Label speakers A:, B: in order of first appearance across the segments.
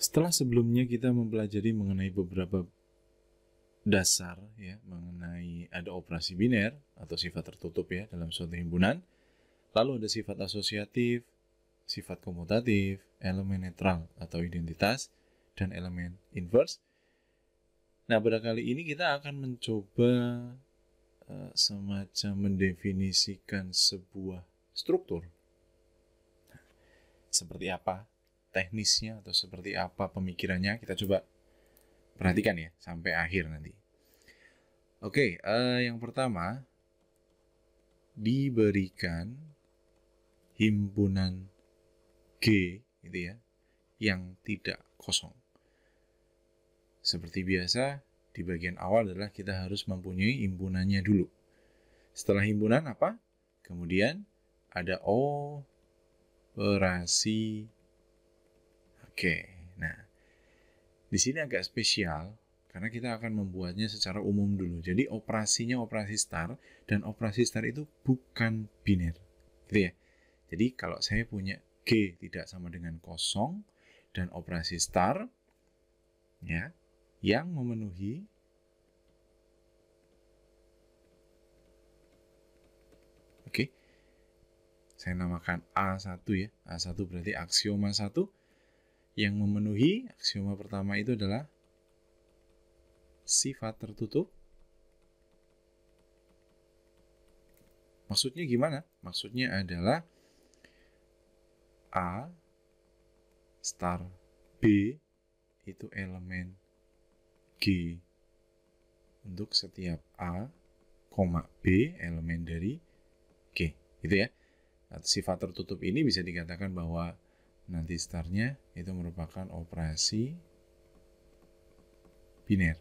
A: Setelah sebelumnya kita mempelajari mengenai beberapa dasar ya, mengenai ada operasi biner atau sifat tertutup ya dalam suatu himpunan, lalu ada sifat asosiatif, sifat komutatif, elemen netral atau identitas, dan elemen inverse. Nah, pada kali ini kita akan mencoba semacam mendefinisikan sebuah struktur. Seperti apa teknisnya atau seperti apa pemikirannya, kita coba perhatikan ya sampai akhir nanti. Oke, yang pertama diberikan himpunan G gitu ya yang tidak kosong. Seperti biasa, di bagian awal adalah kita harus mempunyai himpunannya dulu. Setelah himpunan apa? Kemudian ada operasi. Oke, nah di sini agak spesial karena kita akan membuatnya secara umum dulu. Jadi operasinya operasi star dan operasi star itu bukan biner, gitu ya. Jadi kalau saya punya G tidak sama dengan kosong dan operasi star ya yang memenuhi oke. Saya namakan A1 ya. A1 berarti aksioma 1 yang memenuhi aksioma pertama itu adalah sifat tertutup. Maksudnya gimana? Maksudnya adalah A star B itu elemen G untuk setiap A, B elemen dari G, gitu ya. Sifat tertutup ini bisa dikatakan bahwa nanti startnya itu merupakan operasi biner.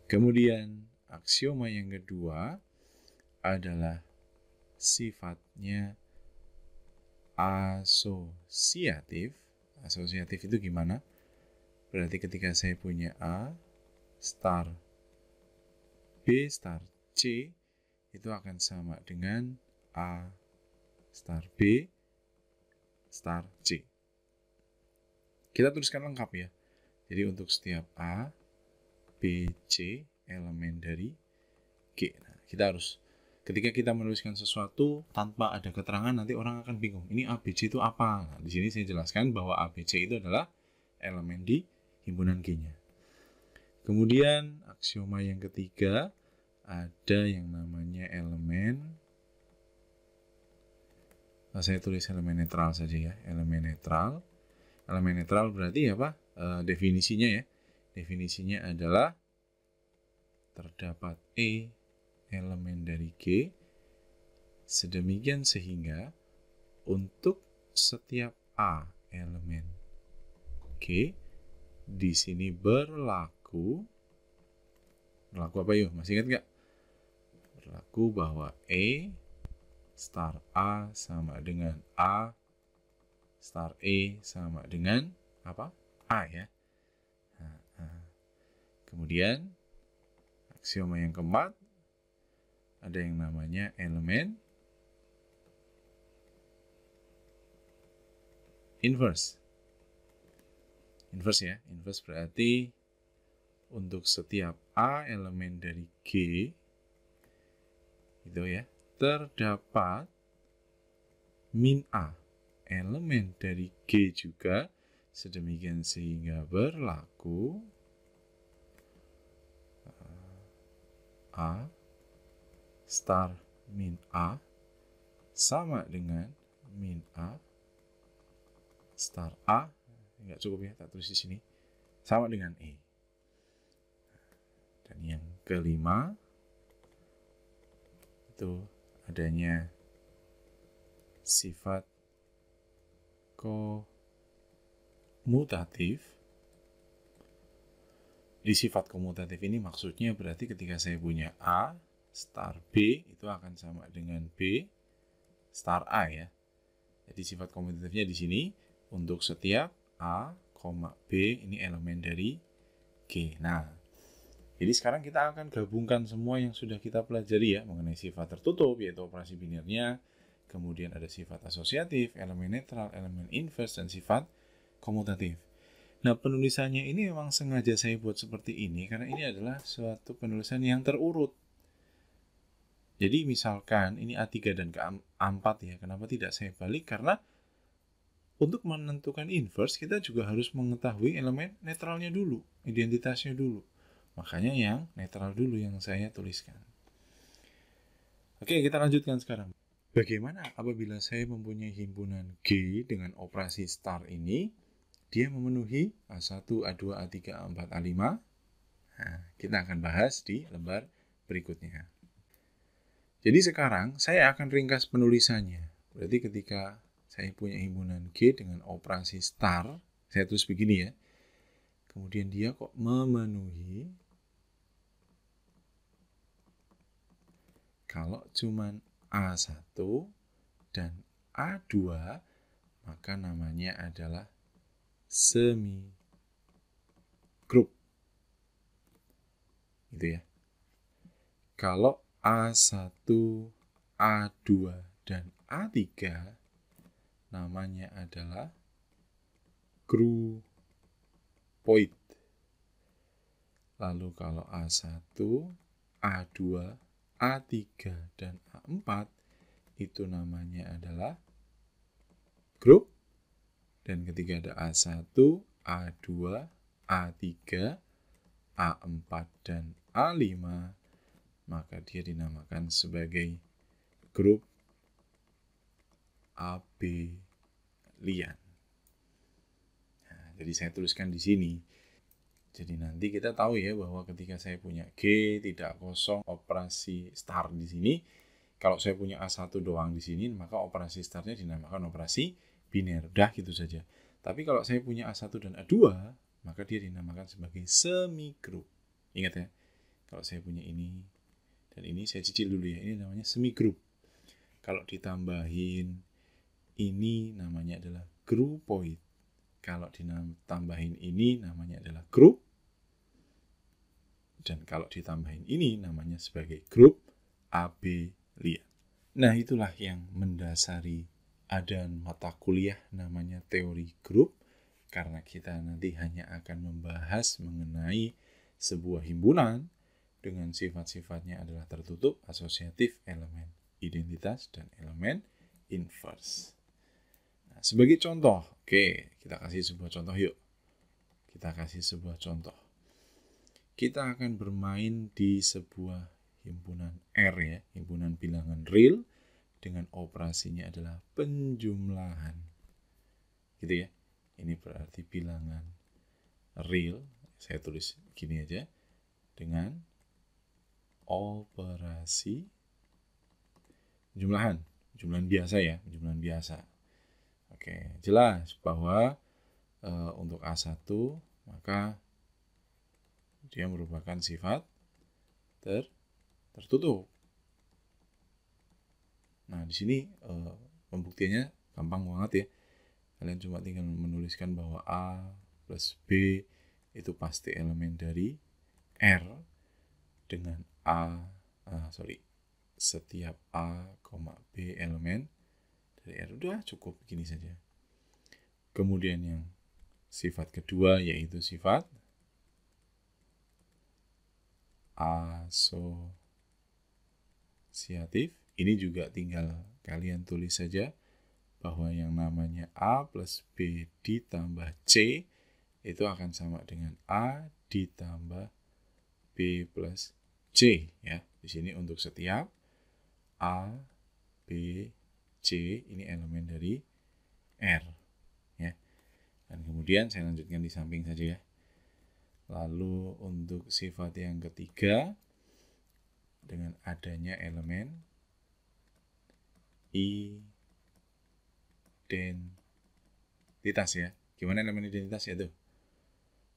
A: Kemudian aksioma yang kedua adalah sifatnya asosiatif. Asosiatif itu gimana? Berarti ketika saya punya A star B star C itu akan sama dengan A star B star C. Kita tuliskan lengkap ya. Jadi untuk setiap A, B, C elemen dari G. Nah, kita harus ketika kita menuliskan sesuatu tanpa ada keterangan nanti orang akan bingung. Ini A, B, C itu apa? Nah, di sini saya jelaskan bahwa A, B, C itu adalah elemen di himpunan G-nya. Kemudian aksioma yang ketiga ada yang namanya elemen. Saya tulis elemen netral saja ya. Elemen netral. Elemen netral berarti apa? Definisinya ya. Definisinya adalah terdapat E elemen dari G sedemikian sehingga untuk setiap A elemen G di sini berlaku apa yuk? Masih ingat nggak? Berlaku bahwa E star A sama dengan A star E sama dengan apa? A ya. Kemudian aksioma yang keempat ada yang namanya elemen inverse. Inverse ya. Inverse berarti untuk setiap A elemen dari G itu ya terdapat min A elemen dari G juga sedemikian sehingga berlaku A star min A sama dengan min A star A, nggak cukup ya, tak tulis di sini, sama dengan E. Dan yang kelima itu adanya sifat komutatif. Di sifat komutatif ini maksudnya berarti ketika saya punya A star B itu akan sama dengan B star A ya. Jadi sifat komutatifnya di sini untuk setiap A, B ini elemen dari G. Nah, jadi sekarang kita akan gabungkan semua yang sudah kita pelajari ya mengenai sifat tertutup yaitu operasi binernya, kemudian ada sifat asosiatif, elemen netral, elemen inverse, dan sifat komutatif. Nah, penulisannya ini memang sengaja saya buat seperti ini karena ini adalah suatu penulisan yang terurut. Jadi misalkan ini A3 dan A4 ya, kenapa tidak saya balik? Karena untuk menentukan inverse kita juga harus mengetahui elemen netralnya dulu, identitasnya dulu. Makanya yang netral dulu yang saya tuliskan. Oke, kita lanjutkan sekarang. Bagaimana apabila saya mempunyai himpunan G dengan operasi star ini? Dia memenuhi A1, A2, A3, A4, A5. Nah, kita akan bahas di lembar berikutnya. Jadi sekarang saya akan ringkas penulisannya. Berarti ketika saya punya himpunan G dengan operasi star, saya tulis begini ya. Kemudian dia kok memenuhi, kalau cuman A1 dan A2, maka namanya adalah semi group. Gitu ya. Kalau A1, A2, dan A3 namanya adalah groupoid. Lalu kalau A1, A2, A3, dan A4 itu namanya adalah grup. Dan ketika ada A1, A2, A3, A4, dan A5, maka dia dinamakan sebagai grup abelian. Nah, jadi saya tuliskan di sini. Jadi nanti kita tahu ya bahwa ketika saya punya G tidak kosong operasi star di sini, kalau saya punya A1 doang di sini, maka operasi starnya dinamakan operasi biner. Udah gitu saja. Tapi kalau saya punya A1 dan A2, maka dia dinamakan sebagai semigroup. Ingat ya, kalau saya punya ini dan ini, saya cicil dulu ya, ini namanya semigroup. Kalau ditambahin ini namanya adalah groupoid. Kalau ditambahin ini namanya adalah grup. Dan kalau ditambahin ini namanya sebagai grup abelian. Nah, itulah yang mendasari ada mata kuliah namanya teori grup, karena kita nanti hanya akan membahas mengenai sebuah himpunan dengan sifat-sifatnya adalah tertutup, asosiatif, elemen identitas, dan elemen inverse. Nah, sebagai contoh, oke, kita kasih sebuah contoh yuk. Kita kasih sebuah contoh. Kita akan bermain di sebuah himpunan R ya, himpunan bilangan real dengan operasinya adalah penjumlahan. Gitu ya. Ini berarti bilangan real, saya tulis gini aja, dengan operasi jumlahan biasa ya, jumlahan biasa. Oke, jelas bahwa untuk A1 maka dia merupakan sifat tertutup. Nah, di sini pembuktiannya gampang banget ya. Kalian cuma tinggal menuliskan bahwa A plus B itu pasti elemen dari R dengan setiap A, B elemen dari R. Udah cukup begini saja. Kemudian yang sifat kedua yaitu sifat asosiatif. Ini juga tinggal kalian tulis saja bahwa yang namanya A plus B ditambah C itu akan sama dengan A ditambah B plus C ya. Di sini untuk setiap A, B, C ini elemen dari R ya. Dan kemudian saya lanjutkan di samping saja ya. Lalu untuk sifat yang ketiga, dengan adanya elemen identitas ya. Gimana elemen identitas ya tuh?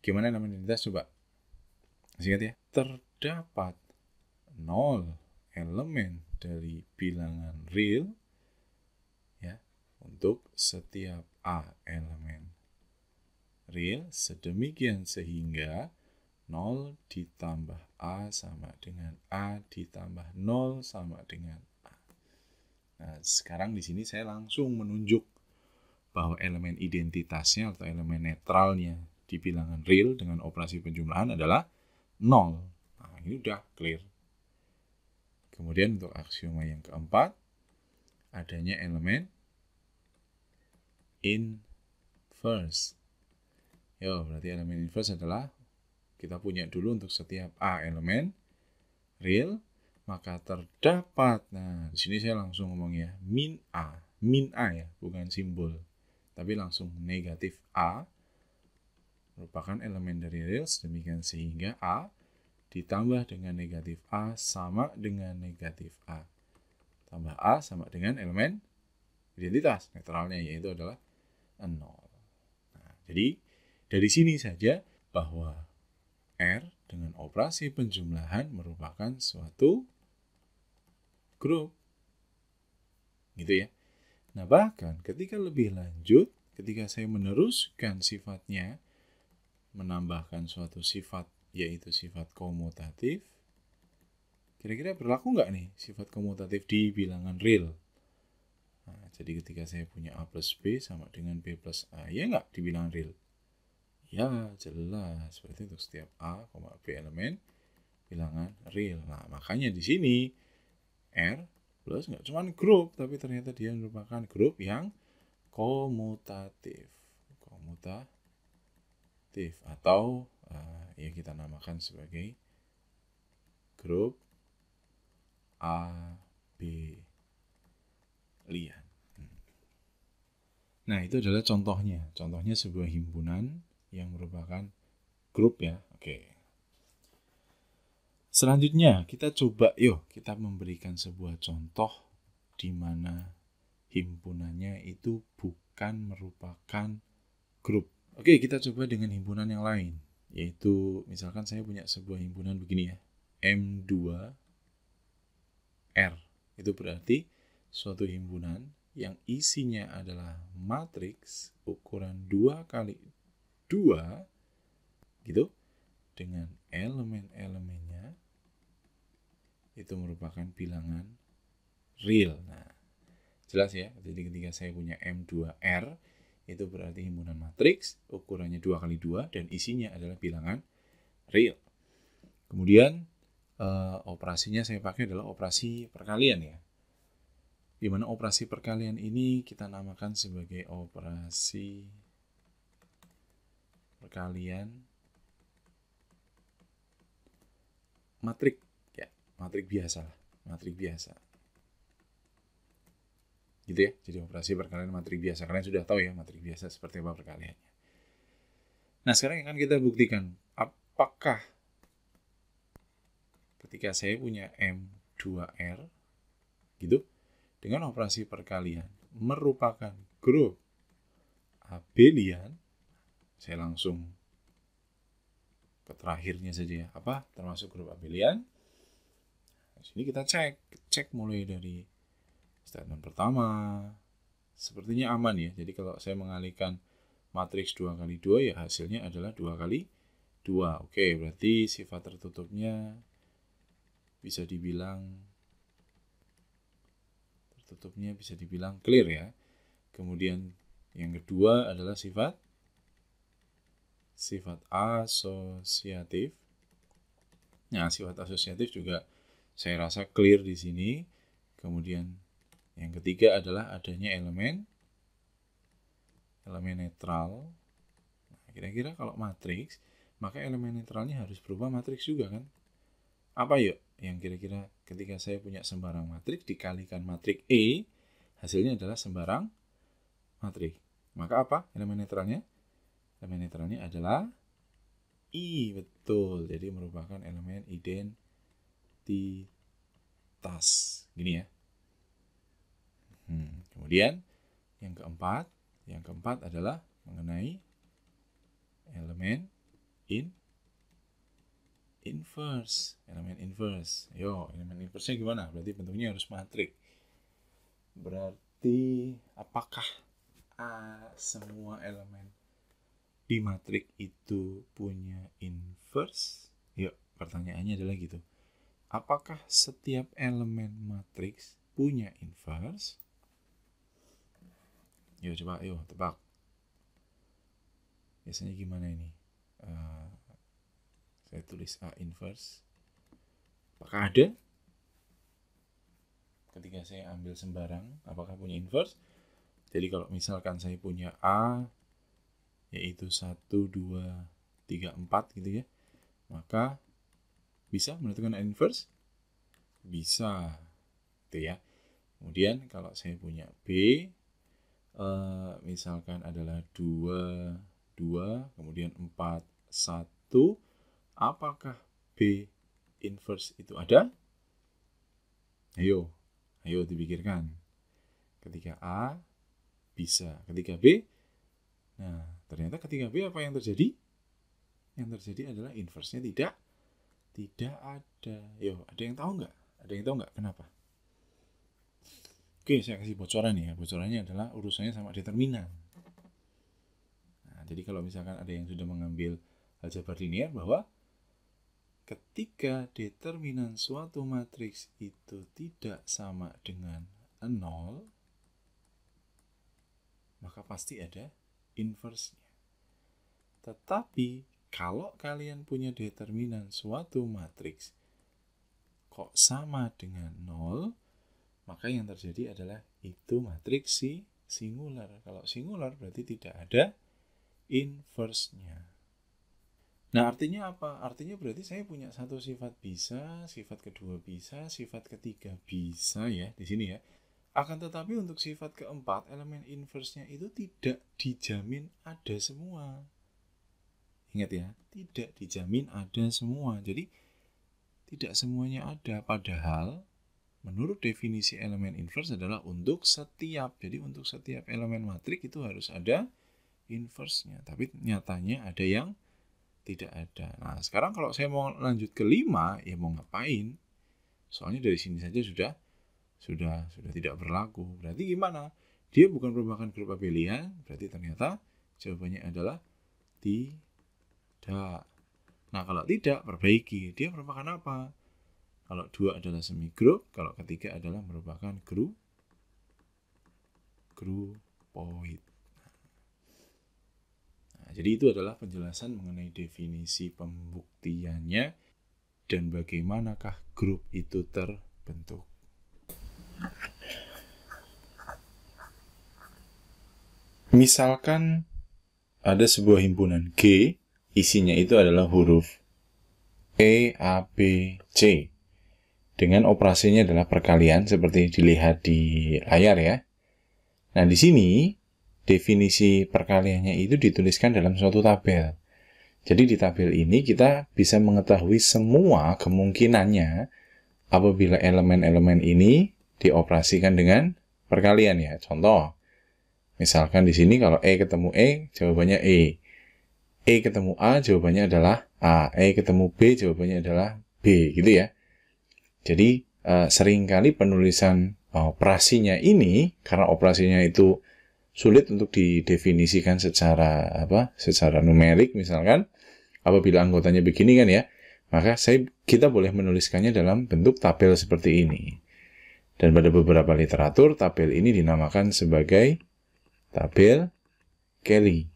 A: Gimana elemen identitas coba? Masih ingat ya? Terdapat 0 elemen dari bilangan real ya untuk setiap A elemen real sedemikian sehingga 0 ditambah A sama dengan A ditambah 0 sama dengan A. Nah, sekarang di sini saya langsung menunjuk bahwa elemen identitasnya atau elemen netralnya di bilangan real dengan operasi penjumlahan adalah 0. Nah, ini udah clear. Kemudian untuk aksioma yang keempat, adanya elemen inverse. Berarti elemen inverse adalah kita punya dulu untuk setiap A elemen real, maka terdapat, nah di sini saya langsung ngomong ya, min A ya, bukan simbol, tapi langsung negatif A merupakan elemen dari real, demikian sehingga A ditambah dengan negatif A sama dengan negatif A. Tambah A sama dengan elemen identitas netralnya, yaitu adalah 0. Nah, jadi dari sini saja bahwa R dengan operasi penjumlahan merupakan suatu grup. Gitu ya. Nah, bahkan ketika lebih lanjut, ketika saya meneruskan sifatnya, menambahkan suatu sifat, yaitu sifat komutatif, kira-kira berlaku nggak nih sifat komutatif di bilangan real? Nah, jadi ketika saya punya A plus B sama dengan B plus A, ya nggak di bilangan real? Ya, jelas. Berarti untuk setiap A, B elemen bilangan real. Nah, makanya di sini R plus nggak cuma grup, tapi ternyata dia merupakan grup yang komutatif. Komutatif atau ya kita namakan sebagai grup abelian. Nah, itu adalah contohnya. Contohnya sebuah himpunan yang merupakan grup ya. Oke. Selanjutnya kita coba kita memberikan sebuah contoh di mana himpunannya itu bukan merupakan grup. Oke, kita coba dengan himpunan yang lain, yaitu misalkan saya punya sebuah himpunan begini ya, M2R. Itu berarti suatu himpunan yang isinya adalah matriks ukuran 2 kali 2 gitu, dengan elemen-elemennya itu merupakan bilangan real. Nah, jelas ya. Jadi ketika saya punya M2R, itu berarti himpunan matriks ukurannya 2 kali 2 dan isinya adalah bilangan real. Kemudian operasinya saya pakai adalah operasi perkalian ya. Di mana operasi perkalian ini kita namakan sebagai operasi perkalian matrik ya, matrik biasa. Gitu ya. Jadi operasi perkalian matrik biasa. Kalian sudah tahu ya matrik biasa seperti apa perkaliannya. Nah, sekarang akan kita buktikan apakah ketika saya punya M2R gitu dengan operasi perkalian merupakan grup abelian. Saya langsung ke terakhirnya saja ya. Apa termasuk grup abelian? Di sini kita cek mulai dari statement pertama. Sepertinya aman ya. Jadi kalau saya mengalihkan matriks 2 kali 2 ya hasilnya adalah 2 kali 2. Oke, berarti sifat tertutupnya bisa dibilang clear ya. Kemudian yang kedua adalah sifat asosiatif. Nah, sifat asosiatif juga saya rasa clear di sini. Kemudian yang ketiga adalah adanya elemen netral. Nah, kira-kira kalau matriks, maka elemen netralnya harus berupa matriks juga kan? Apa yuk yang kira-kira ketika saya punya sembarang matriks dikalikan matriks E, hasilnya adalah sembarang matriks. Maka apa elemen netralnya? Elemen netralnya adalah I, betul. Jadi merupakan elemen identitas. Gini ya. Kemudian yang keempat adalah mengenai elemen inverse. Elemen inverse-nya gimana? Berarti bentuknya harus matrik. Berarti apakah semua elemen di matrik itu punya inverse? Yuk, pertanyaannya adalah gitu. Apakah setiap elemen matriks punya inverse? Yuk coba, yuk tebak. Biasanya gimana ini? Saya tulis A inverse. Apakah ada? Ketika saya ambil sembarang, apakah punya inverse? Jadi kalau misalkan saya punya A, yaitu 1, 2, 3, 4 gitu ya, maka bisa menentukan A inverse? Bisa, gitu ya. Kemudian kalau saya punya B, misalkan adalah 2, 2, kemudian 4, 1, apakah B inverse itu ada? Ayo dipikirkan. Ketika A, bisa. Ketika B, nah ternyata ketika B apa yang terjadi? Yang terjadi adalah inverse-nya tidak ada. Yo, ada yang tahu nggak? Ada yang tahu nggak kenapa? Oke, saya kasih bocoran ya. Bocorannya adalah urusannya sama determinan. Nah, jadi kalau misalkan ada yang sudah mengambil aljabar linear, bahwa ketika determinan suatu matriks itu tidak sama dengan 0, maka pasti ada inverse-nya. Tetapi kalau kalian punya determinan suatu matriks kok sama dengan 0, maka yang terjadi adalah itu matriks singular. Kalau singular berarti tidak ada inverse-nya. Nah, artinya apa? Artinya berarti saya punya satu sifat bisa, sifat kedua bisa, sifat ketiga bisa ya, di sini ya. Akan tetapi untuk sifat keempat, elemen inverse-nya itu tidak dijamin ada semua. Ingat ya, tidak dijamin ada semua. Jadi, tidak semuanya ada. Padahal, menurut definisi elemen inverse adalah untuk setiap. Jadi, untuk setiap elemen matriks itu harus ada inverse-nya. Tapi nyatanya ada yang tidak ada. Nah, sekarang kalau saya mau lanjut ke 5, ya mau ngapain? Soalnya dari sini saja sudah tidak berlaku. Berarti gimana? Dia bukan merupakan grup abelian, berarti ternyata jawabannya adalah tidak. Nah, kalau tidak, perbaiki. Dia merupakan apa? Kalau 2 adalah semigroup, kalau ketiga adalah merupakan groupoid. Nah, jadi itu adalah penjelasan mengenai definisi pembuktiannya dan bagaimanakah grup itu terbentuk. Misalkan ada sebuah himpunan G, isinya itu adalah huruf E, A, B, C. Dengan operasinya adalah perkalian seperti dilihat di layar ya. Nah, di sini definisi perkaliannya itu dituliskan dalam suatu tabel. Jadi di tabel ini kita bisa mengetahui semua kemungkinannya apabila elemen-elemen ini dioperasikan dengan perkalian ya. Contoh, misalkan di sini kalau E ketemu E, jawabannya E. E ketemu A, jawabannya adalah A. E ketemu B, jawabannya adalah B, gitu ya. Jadi seringkali penulisan operasinya ini, karena operasinya itu sulit untuk didefinisikan secara numerik misalkan, apabila anggotanya begini kan ya, maka kita boleh menuliskannya dalam bentuk tabel seperti ini. Dan pada beberapa literatur, tabel ini dinamakan sebagai tabel Cayley.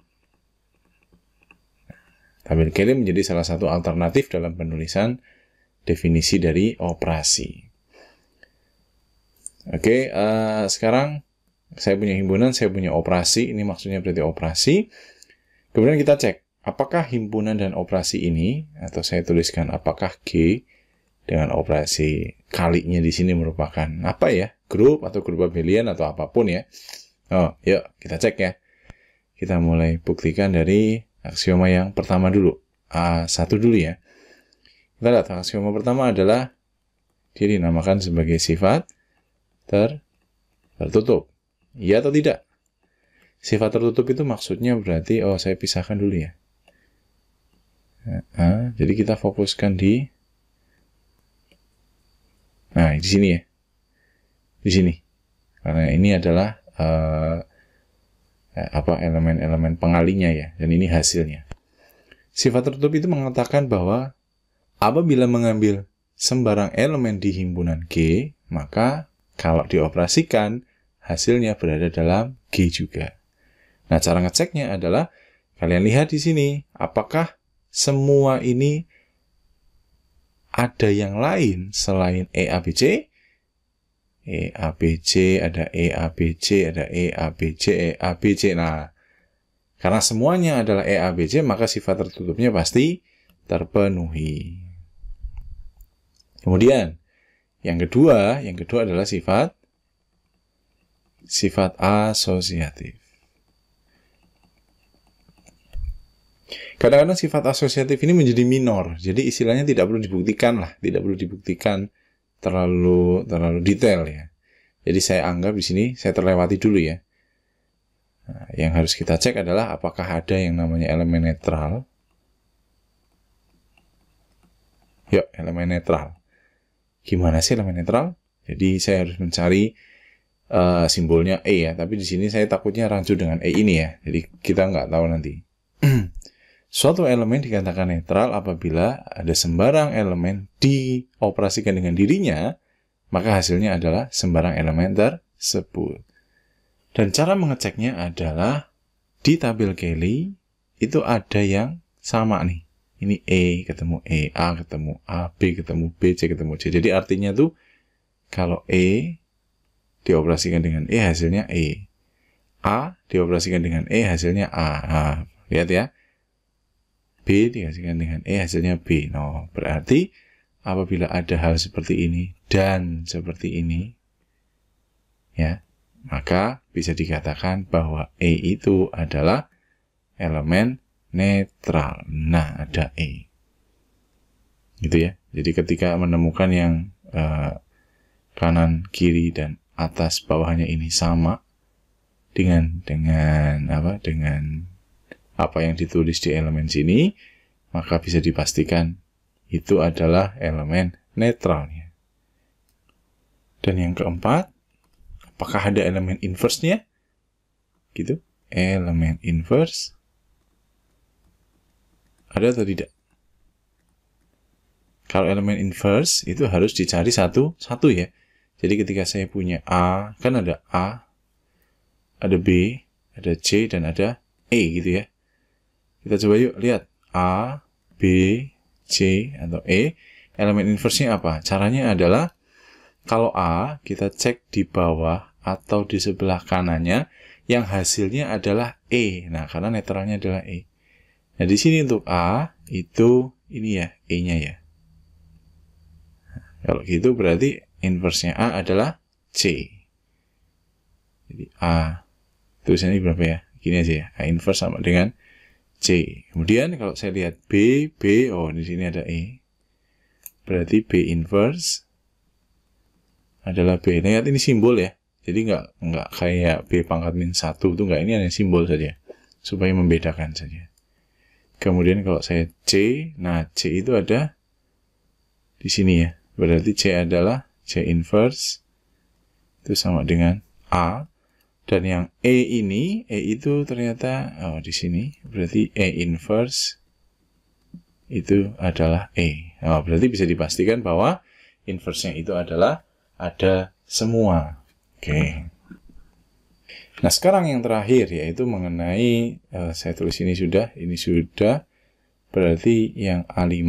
A: Tabel Cayley menjadi salah satu alternatif dalam penulisan definisi dari operasi. Oke, sekarang saya punya himpunan, saya punya operasi. Ini maksudnya berarti operasi. Kemudian kita cek, apakah himpunan dan operasi ini, atau saya tuliskan apakah G dengan operasi kalinya di sini merupakan apa ya? Grup atau grup abelian atau apapun ya. Oh, yuk kita cek ya. Kita mulai buktikan dari aksioma yang pertama dulu. A1 dulu ya. Kita lihat aksioma pertama adalah dia dinamakan sebagai sifat tertutup. Iya atau tidak? Sifat tertutup itu maksudnya berarti, saya pisahkan dulu ya. Jadi kita fokuskan di di sini ya. Di sini. Karena ini adalah elemen-elemen pengalinya ya, dan ini hasilnya. Sifat tertutup itu mengatakan bahwa apabila mengambil sembarang elemen di himpunan G, maka kalau dioperasikan hasilnya berada dalam G juga. Nah, cara ngeceknya adalah kalian lihat di sini, apakah semua ini ada yang lain selain E, A, B, C? E, A, B, C, ada E, A, B, C, ada E, A, B, C, E, A, B, C. Nah, karena semuanya adalah E, A, B, C, maka sifat tertutupnya pasti terpenuhi. Kemudian, yang kedua adalah sifat asosiatif. Kadang-kadang sifat asosiatif ini menjadi minor, jadi istilahnya tidak perlu dibuktikan lah, tidak perlu dibuktikan terlalu detail ya. Jadi saya anggap di sini saya terlewati dulu ya. Nah, yang harus kita cek adalah apakah ada yang namanya elemen netral. Yuk, elemen netral. Gimana sih elemen netral? Jadi saya harus mencari simbolnya E ya, tapi di sini saya takutnya rancu dengan E ini ya. Jadi kita nggak tahu nanti. Suatu elemen dikatakan netral apabila ada sembarang elemen dioperasikan dengan dirinya, maka hasilnya adalah sembarang elemen tersebut. Dan cara mengeceknya adalah di tabel Kelly itu ada yang sama nih. Ini E ketemu E, A ketemu A, B ketemu B, C ketemu C. Jadi artinya tuh kalau E dioperasikan dengan E hasilnya E. A dioperasikan dengan E hasilnya A. Nah, lihat ya. B dikasihkan dengan E hasilnya B. No, berarti apabila ada hal seperti ini dan seperti ini, ya, maka bisa dikatakan bahwa E itu adalah elemen netral. Nah, ada E. Gitu ya. Jadi ketika menemukan yang kanan, kiri, dan atas bawahnya ini sama dengan apa yang ditulis di elemen sini, maka bisa dipastikan itu adalah elemen netralnya. Dan yang keempat, apakah ada elemen inverse-nya? Gitu. Elemen inverse ada atau tidak? Kalau elemen inverse itu harus dicari satu ya. Jadi ketika saya punya A, kan ada A, ada B, ada C, dan ada E gitu ya. Kita coba yuk lihat A, B, C, atau E. Elemen inverse-nya apa? Caranya adalah kalau A, kita cek di bawah atau di sebelah kanannya yang hasilnya adalah E. Nah, karena netralnya adalah E. Nah, di sini untuk A, itu ini ya, E-nya ya. Nah, kalau gitu berarti inverse-nya A adalah C. Jadi A, tulisannya berapa ya? Gini aja ya, A inverse sama dengan C. Kemudian kalau saya lihat B, oh di sini ada E. Berarti B inverse adalah B. Nah, lihat ini simbol ya. Jadi nggak kayak B pangkat min 1 itu nggak, ini hanya simbol saja supaya membedakan saja. Kemudian kalau saya C, nah C itu ada di sini ya. Berarti C adalah C inverse itu sama dengan A. Dan yang E ini, E itu ternyata, di sini, berarti E inverse itu adalah E. Berarti bisa dipastikan bahwa inverse-nya itu adalah ada semua. Oke. Nah, sekarang yang terakhir, yaitu mengenai, saya tulis ini sudah, berarti yang A5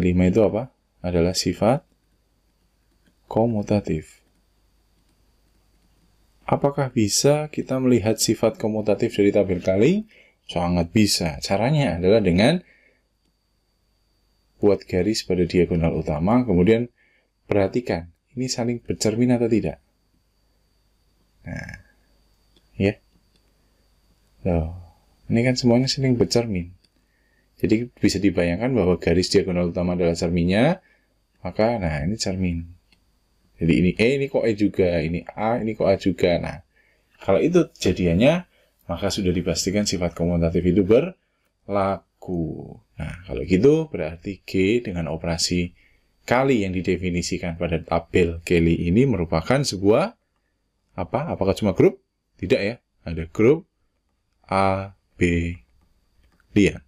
A: itu apa? Adalah sifat komutatif. Apakah bisa kita melihat sifat komutatif dari tabel Kelly? Sangat bisa. Caranya adalah dengan buat garis pada diagonal utama, kemudian perhatikan, ini saling bercermin atau tidak. Nah, ya. Loh, ini kan semuanya saling bercermin. Jadi bisa dibayangkan bahwa garis diagonal utama adalah cerminnya, maka, nah ini cermin. Jadi ini E, ini kok E juga, ini A, ini kok A juga. Nah, kalau itu kejadiannya, maka sudah dipastikan sifat komutatif itu berlaku. Nah, kalau gitu berarti G dengan operasi kali yang didefinisikan pada tabel Kelly ini merupakan sebuah apa? Apakah cuma grup? Tidak ya. Ada grup A, B, Lian.